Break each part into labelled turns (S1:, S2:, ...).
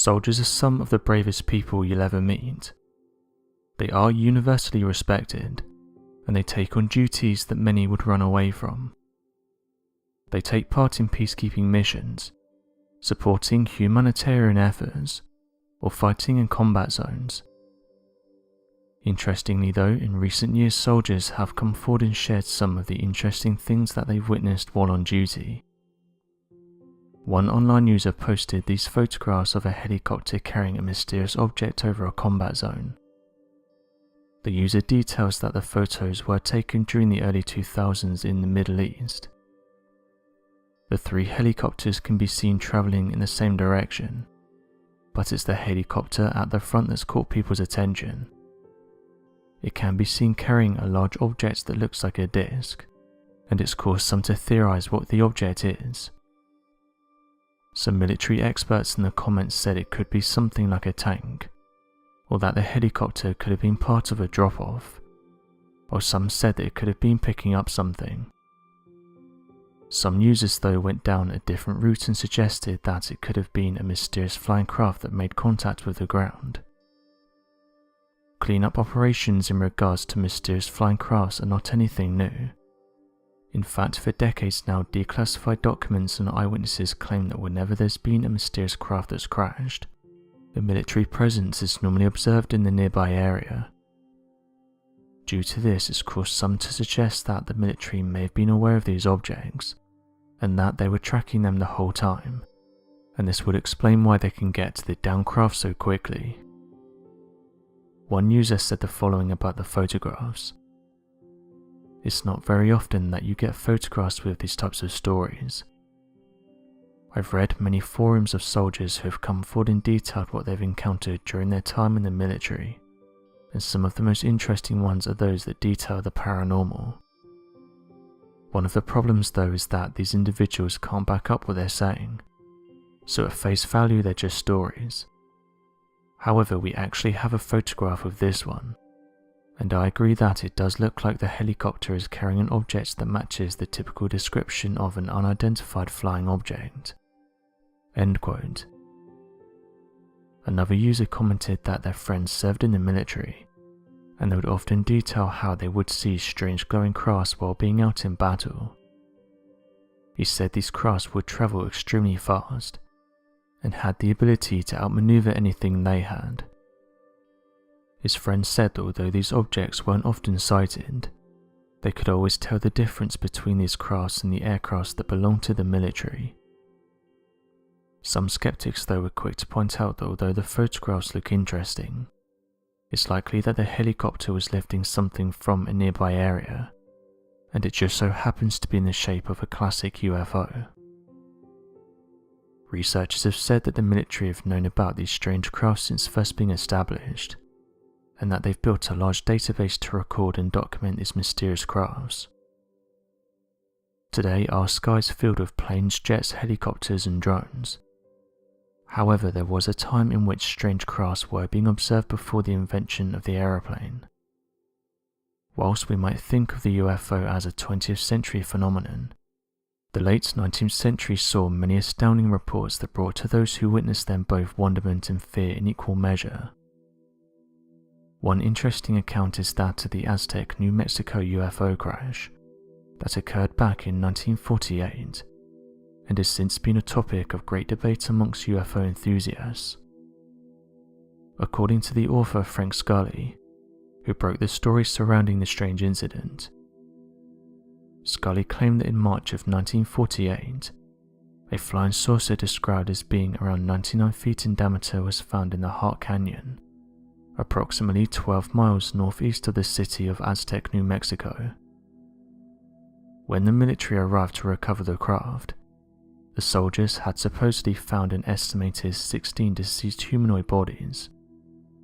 S1: Soldiers are some of the bravest people you'll ever meet. They are universally respected, and they take on duties that many would run away from. They take part in peacekeeping missions, supporting humanitarian efforts, or fighting in combat zones. Interestingly though, in recent years soldiers have come forward and shared some of the interesting things that they've witnessed while on duty. One online user posted these photographs of a helicopter carrying a mysterious object over a combat zone. The user details that the photos were taken during the early 2000s in the Middle East. The three helicopters can be seen travelling in the same direction, but it's the helicopter at the front that's caught people's attention. It can be seen carrying a large object that looks like a disc, and it's caused some to theorise what the object is. Some military experts in the comments said it could be something like a tank, or that the helicopter could have been part of a drop-off, or some said that it could have been picking up something. Some users though went down a different route and suggested that it could have been a mysterious flying craft that made contact with the ground. Cleanup operations in regards to mysterious flying crafts are not anything new. In fact, for decades now, declassified documents and eyewitnesses claim that whenever there's been a mysterious craft that's crashed, the military presence is normally observed in the nearby area. Due to this, it's caused some to suggest that the military may have been aware of these objects, and that they were tracking them the whole time, and this would explain why they can get to the downed craft so quickly. One user said the following about the photographs. It's not very often that you get photographs with these types of stories. I've read many forums of soldiers who have come forward and detailed what they've encountered during their time in the military, and some of the most interesting ones are those that detail the paranormal. One of the problems though is that these individuals can't back up what they're saying, so at face value they're just stories. However, we actually have a photograph of this one, and I agree that it does look like the helicopter is carrying an object that matches the typical description of an unidentified flying object." End quote. Another user commented that their friends served in the military, and they would often detail how they would see strange glowing crafts while being out in battle. He said these crafts would travel extremely fast, and had the ability to outmaneuver anything they had. His friend said that although these objects weren't often sighted, they could always tell the difference between these crafts and the aircrafts that belonged to the military. Some skeptics though were quick to point out that although the photographs look interesting, it's likely that the helicopter was lifting something from a nearby area, and it just so happens to be in the shape of a classic UFO. Researchers have said that the military have known about these strange crafts since first being established, and that they've built a large database to record and document these mysterious crafts. Today, our sky is filled with planes, jets, helicopters and drones. However, there was a time in which strange crafts were being observed before the invention of the aeroplane. Whilst we might think of the UFO as a 20th century phenomenon, the late 19th century saw many astounding reports that brought to those who witnessed them both wonderment and fear in equal measure. One interesting account is that of the Aztec, New Mexico UFO crash that occurred back in 1948, and has since been a topic of great debate amongst UFO enthusiasts. According to the author Frank Scully, who broke the story surrounding the strange incident, Scully claimed that in March of 1948, a flying saucer described as being around 99 feet in diameter was found in the Hart Canyon, approximately 12 miles northeast of the city of Aztec, New Mexico. When the military arrived to recover the craft, the soldiers had supposedly found an estimated 16 deceased humanoid bodies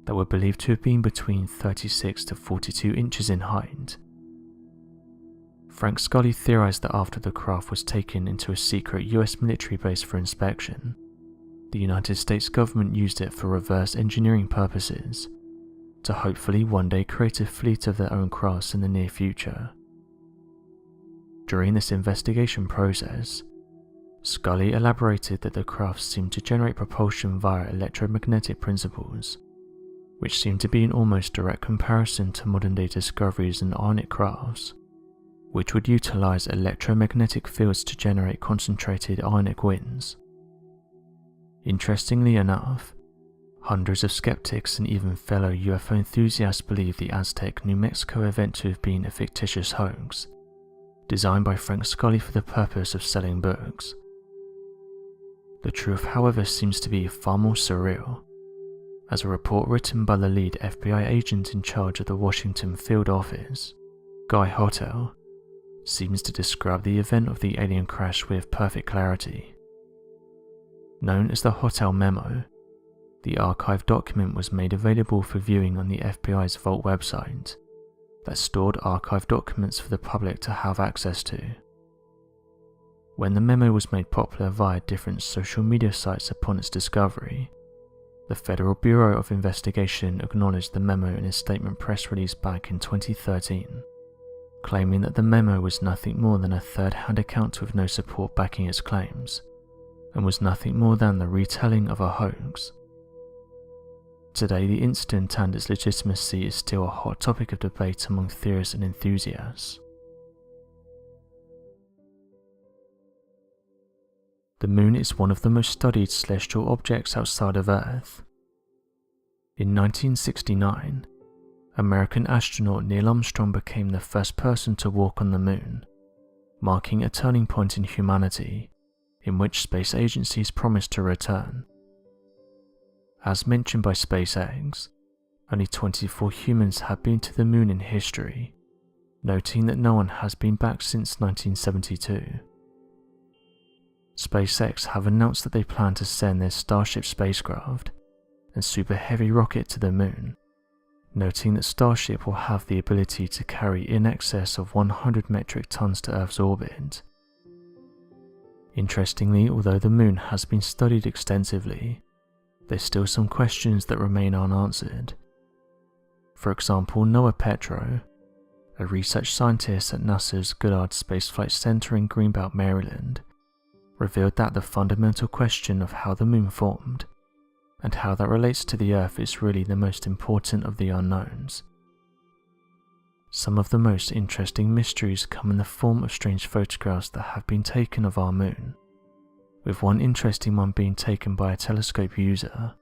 S1: that were believed to have been between 36 to 42 inches in height. Frank Scully theorized that after the craft was taken into a secret US military base for inspection, the United States government used it for reverse engineering purposes to hopefully one day create a fleet of their own crafts in the near future. During this investigation process, Scully elaborated that the craft seemed to generate propulsion via electromagnetic principles, which seemed to be in almost direct comparison to modern-day discoveries in ionic crafts, which would utilize electromagnetic fields to generate concentrated ionic winds. Interestingly enough, hundreds of skeptics and even fellow UFO enthusiasts believe the Aztec, New Mexico event to have been a fictitious hoax, designed by Frank Scully for the purpose of selling books. The truth, however, seems to be far more surreal, as a report written by the lead FBI agent in charge of the Washington field office, Guy Hotel, seems to describe the event of the alien crash with perfect clarity. Known as the Hotel Memo, the archived document was made available for viewing on the FBI's Vault website that stored archived documents for the public to have access to. When the memo was made popular via different social media sites upon its discovery, the Federal Bureau of Investigation acknowledged the memo in a statement press release back in 2013, claiming that the memo was nothing more than a third-hand account with no support backing its claims, and was nothing more than the retelling of a hoax. Today, the incident and its legitimacy is still a hot topic of debate among theorists and enthusiasts. The Moon is one of the most studied celestial objects outside of Earth. In 1969, American astronaut Neil Armstrong became the first person to walk on the Moon, marking a turning point in humanity, in which space agencies promised to return. As mentioned by SpaceX, only 24 humans have been to the Moon in history, noting that no one has been back since 1972. SpaceX have announced that they plan to send their Starship spacecraft and Super Heavy rocket to the Moon, noting that Starship will have the ability to carry in excess of 100 metric tons to Earth's orbit. Interestingly, although the Moon has been studied extensively, there's still some questions that remain unanswered. For example, Noah Petro, a research scientist at NASA's Goddard Space Flight Center in Greenbelt, Maryland, revealed that the fundamental question of how the Moon formed, and how that relates to the Earth, is really the most important of the unknowns. Some of the most interesting mysteries come in the form of strange photographs that have been taken of our Moon, with one interesting one being taken by a telescope user.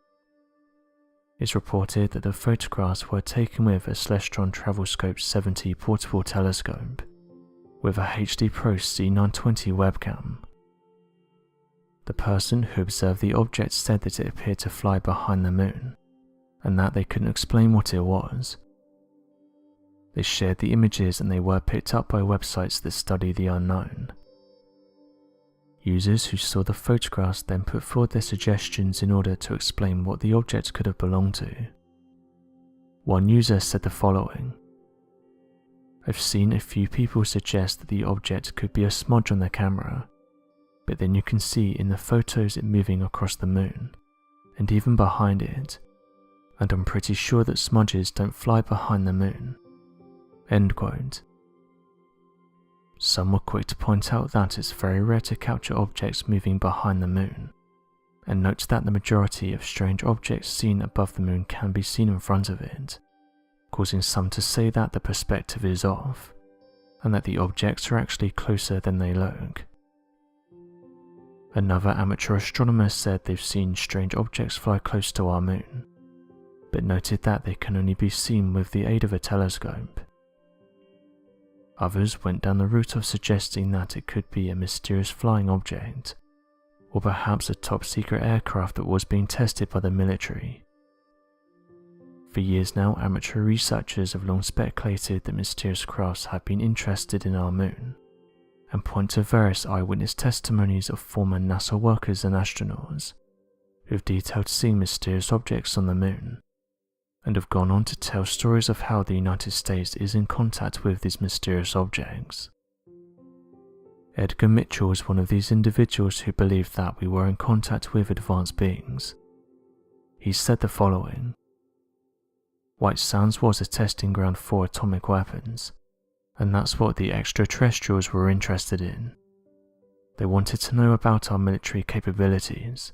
S1: It's reported that the photographs were taken with a Celestron Travelscope 70 portable telescope, with a HD Pro C920 webcam. The person who observed the object said that it appeared to fly behind the Moon, and that they couldn't explain what it was. They shared the images and they were picked up by websites that study the unknown. Users who saw the photographs then put forward their suggestions in order to explain what the object could have belonged to. One user said the following: "I've seen a few people suggest that the object could be a smudge on the camera, but then you can see in the photos it moving across the Moon, and even behind it, and I'm pretty sure that smudges don't fly behind the Moon." End quote. Some were quick to point out that it's very rare to capture objects moving behind the Moon, and note that the majority of strange objects seen above the Moon can be seen in front of it, causing some to say that the perspective is off, and that the objects are actually closer than they look. Another amateur astronomer said they've seen strange objects fly close to our Moon, but noted that they can only be seen with the aid of a telescope. Others went down the route of suggesting that it could be a mysterious flying object, or perhaps a top-secret aircraft that was being tested by the military. For years now, amateur researchers have long speculated that mysterious crafts have been interested in our Moon, and point to various eyewitness testimonies of former NASA workers and astronauts who have detailed seeing mysterious objects on the Moon, and have gone on to tell stories of how the United States is in contact with these mysterious objects. Edgar Mitchell is one of these individuals who believed that we were in contact with advanced beings. He said the following: "White Sands was a testing ground for atomic weapons, and that's what the extraterrestrials were interested in. They wanted to know about our military capabilities.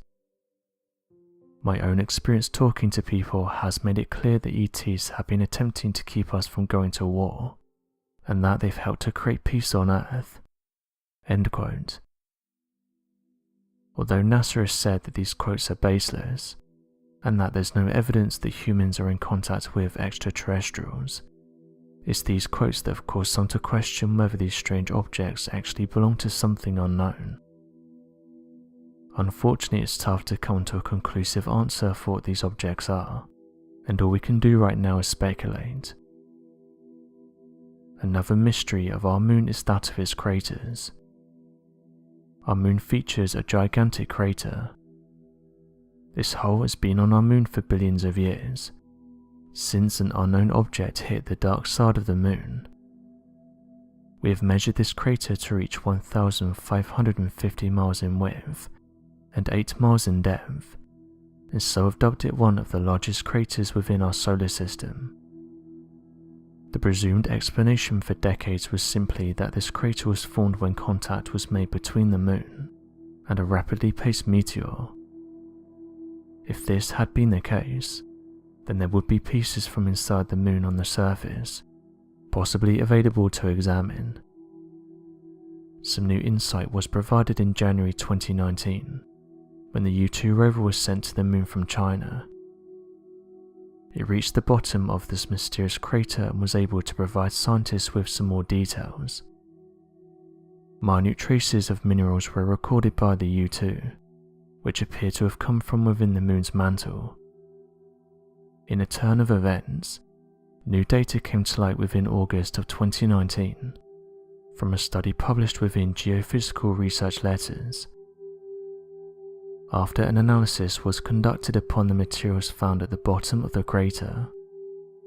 S1: My own experience talking to people has made it clear that ETs have been attempting to keep us from going to war, and that they've helped to create peace on Earth." End quote. Although NASA has said that these quotes are baseless, and that there's no evidence that humans are in contact with extraterrestrials, it's these quotes that have caused some to question whether these strange objects actually belong to something unknown. Unfortunately, it's tough to come to a conclusive answer for what these objects are, and all we can do right now is speculate. Another mystery of our moon is that of its craters. Our moon features a gigantic crater. This hole has been on our moon for billions of years, since an unknown object hit the dark side of the moon. We have measured this crater to reach 1,550 miles in width and 8 miles in depth, and so have dubbed it one of the largest craters within our solar system. The presumed explanation for decades was simply that this crater was formed when contact was made between the moon and a rapidly paced meteor. If this had been the case, then there would be pieces from inside the moon on the surface, possibly available to examine. Some new insight was provided in January 2019, when the U-2 rover was sent to the moon from China. It reached the bottom of this mysterious crater and was able to provide scientists with some more details. Minute traces of minerals were recorded by the U-2, which appear to have come from within the moon's mantle. In a turn of events, new data came to light within August of 2019 from a study published within Geophysical Research Letters. After an analysis was conducted upon the materials found at the bottom of the crater,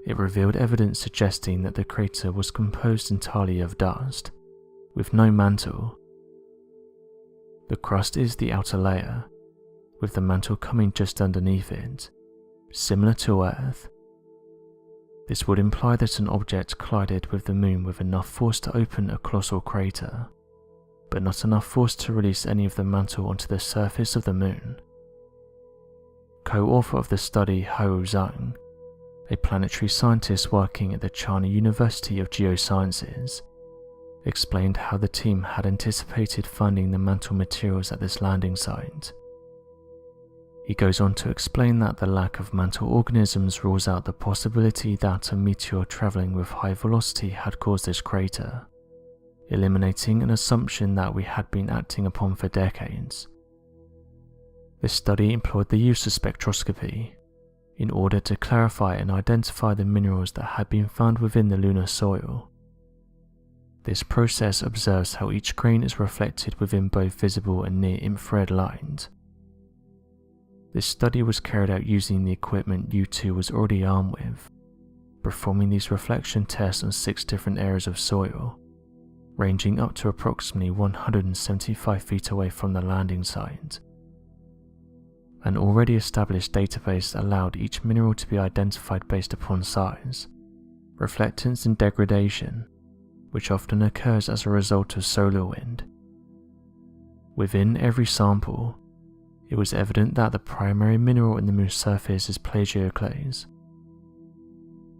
S1: it revealed evidence suggesting that the crater was composed entirely of dust, with no mantle. The crust is the outer layer, with the mantle coming just underneath it, similar to Earth. This would imply that an object collided with the moon with enough force to open a colossal crater, but not enough force to release any of the mantle onto the surface of the moon. Co-author of the study, Hao Zhang, a planetary scientist working at the China University of Geosciences, explained how the team had anticipated finding the mantle materials at this landing site. He goes on to explain that the lack of mantle organisms rules out the possibility that a meteor travelling with high velocity had caused this crater, eliminating an assumption that we had been acting upon for decades. This study employed the use of spectroscopy in order to clarify and identify the minerals that had been found within the lunar soil. This process observes how each grain is reflected within both visible and near-infrared light. This study was carried out using the equipment U-2 was already armed with, performing these reflection tests on 6 different areas of soil, ranging up to approximately 175 feet away from the landing site. An already established database allowed each mineral to be identified based upon size, reflectance and degradation, which often occurs as a result of solar wind. Within every sample, it was evident that the primary mineral in the moon's surface is plagioclase.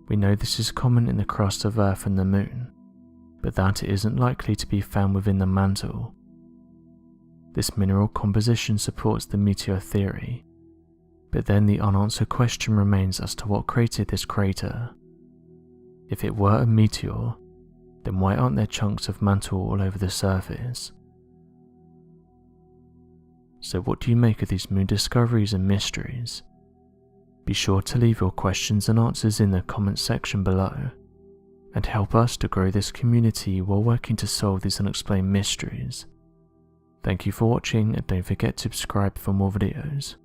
S1: We know this is common in the crust of Earth and the moon, but that it isn't likely to be found within the mantle. This mineral composition supports the meteor theory, but then the unanswered question remains as to what created this crater. If it were a meteor, then why aren't there chunks of mantle all over the surface? So what do you make of these moon discoveries and mysteries? Be sure to leave your questions and answers in the comments section below, and help us to grow this community while working to solve these unexplained mysteries. Thank you for watching, and don't forget to subscribe for more videos.